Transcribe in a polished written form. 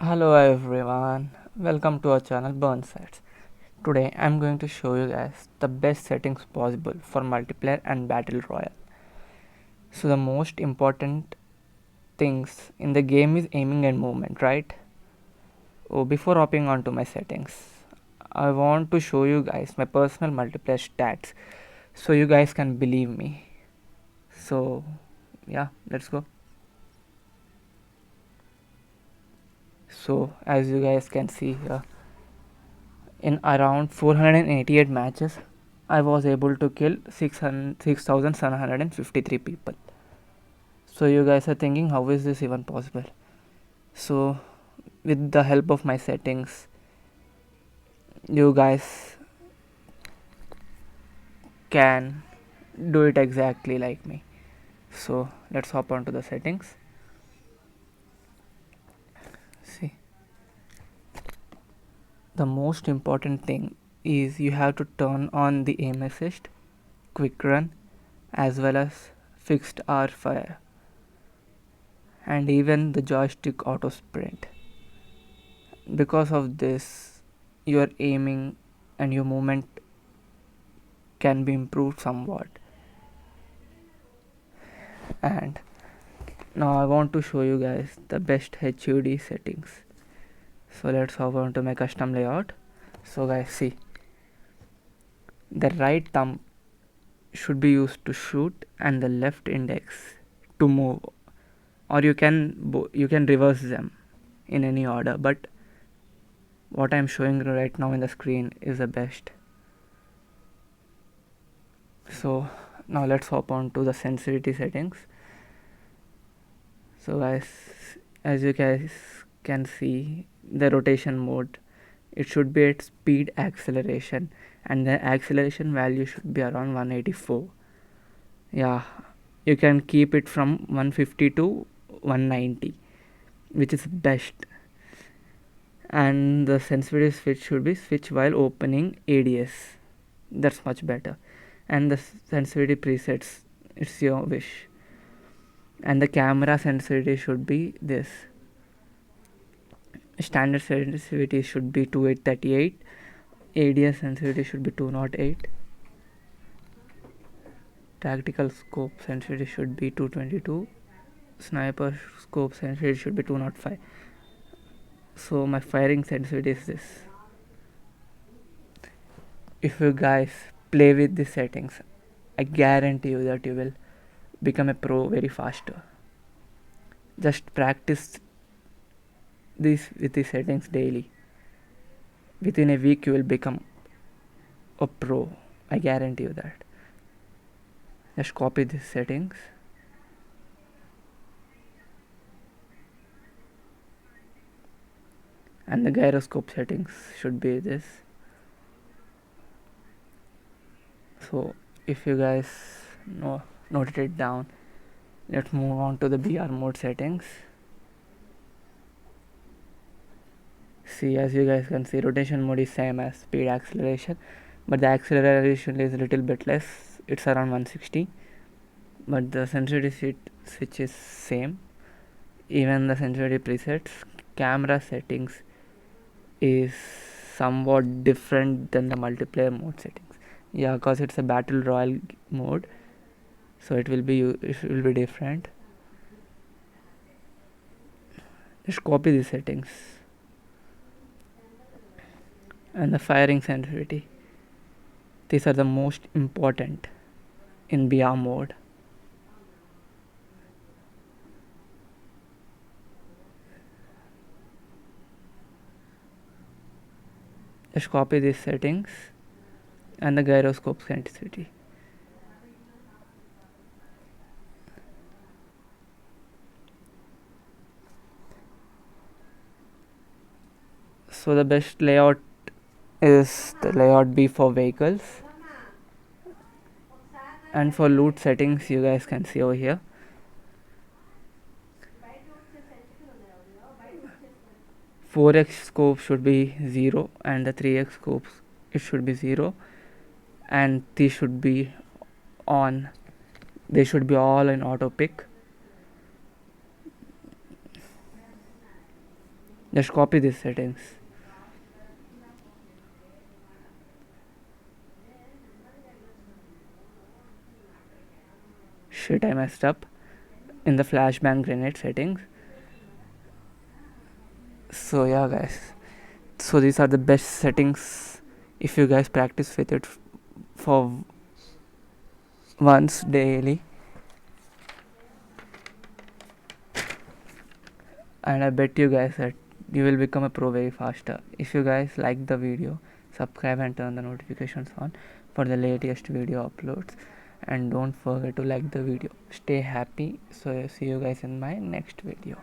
Hello everyone, welcome to our channel Burnsides. Today I'm going to show you guys the best settings possible for multiplayer and battle royale. So the most important things in the game is aiming and movement, right? Oh, before hopping on to my settings, I want to show you guys my personal multiplayer stats so you guys can believe me. So yeah, let's go. So as you guys can see here, in around 488 matches, I was able to kill 6,753 people. So you guys are thinking, how is this even possible? So with the help of my settings, you guys can do it exactly like me. So let's hop on to the settings. See, the most important thing is you have to turn on the aim assist, quick run, as well as fixed R fire, and even the joystick auto sprint. Because of this, your aiming and your movement can be improved somewhat. And now I want to show you guys the best HUD settings. So let's hop on to my custom layout. So guys, see, the right thumb should be used to shoot and the left index to move, or you can reverse them in any order, but what I'm showing right now in the screen is the best. So now let's hop on to the sensitivity settings. So guys, as you guys can see, the rotation mode, it should be at speed acceleration, and the acceleration value should be around 184. Yeah, you can keep it from 150 to 190, which is best. And the sensitivity switch should be switch while opening ADS, that's much better. And the sensitivity presets, it's your wish. And the camera sensitivity should be this. Standard sensitivity should be 2838, ADS sensitivity should be 208, tactical scope sensitivity should be 222, sniper scope sensitivity should be 205. So my firing sensitivity is this. If you guys play with these settings, I guarantee you that you will become a pro very faster. Just practice this with the settings daily. Within a week you will become a pro, I guarantee you that. Just copy these settings, and the gyroscope settings should be this. So if you guys noted it down, let's move on to the BR mode settings. See, as you guys can see, rotation mode is same as speed acceleration, but the acceleration is a little bit less, it's around 160. But the sensitivity switch is same. Even the sensitivity presets, camera settings is somewhat different than the multiplayer mode settings. Yeah, because it's a battle royale mode, so it will be different. Just copy the settings. And the firing sensitivity, these are the most important in BR mode. Just copy these settings and the gyroscope sensitivity. So the best layout is the layout B for vehicles, and for loot settings you guys can see over here. 4x scope should be 0, and the 3x scopes, it should be 0, and these should be on. They should be all in auto pick. Just copy these settings. Shit, I messed up in the flashbang grenade settings. So yeah guys, so these are the best settings if you guys practice with it for once daily, and I bet you guys that you will become a pro very faster. If you guys like the video, subscribe and turn the notifications on for the latest video uploads, and don't forget to like the video. Stay happy. So see you guys in my next video.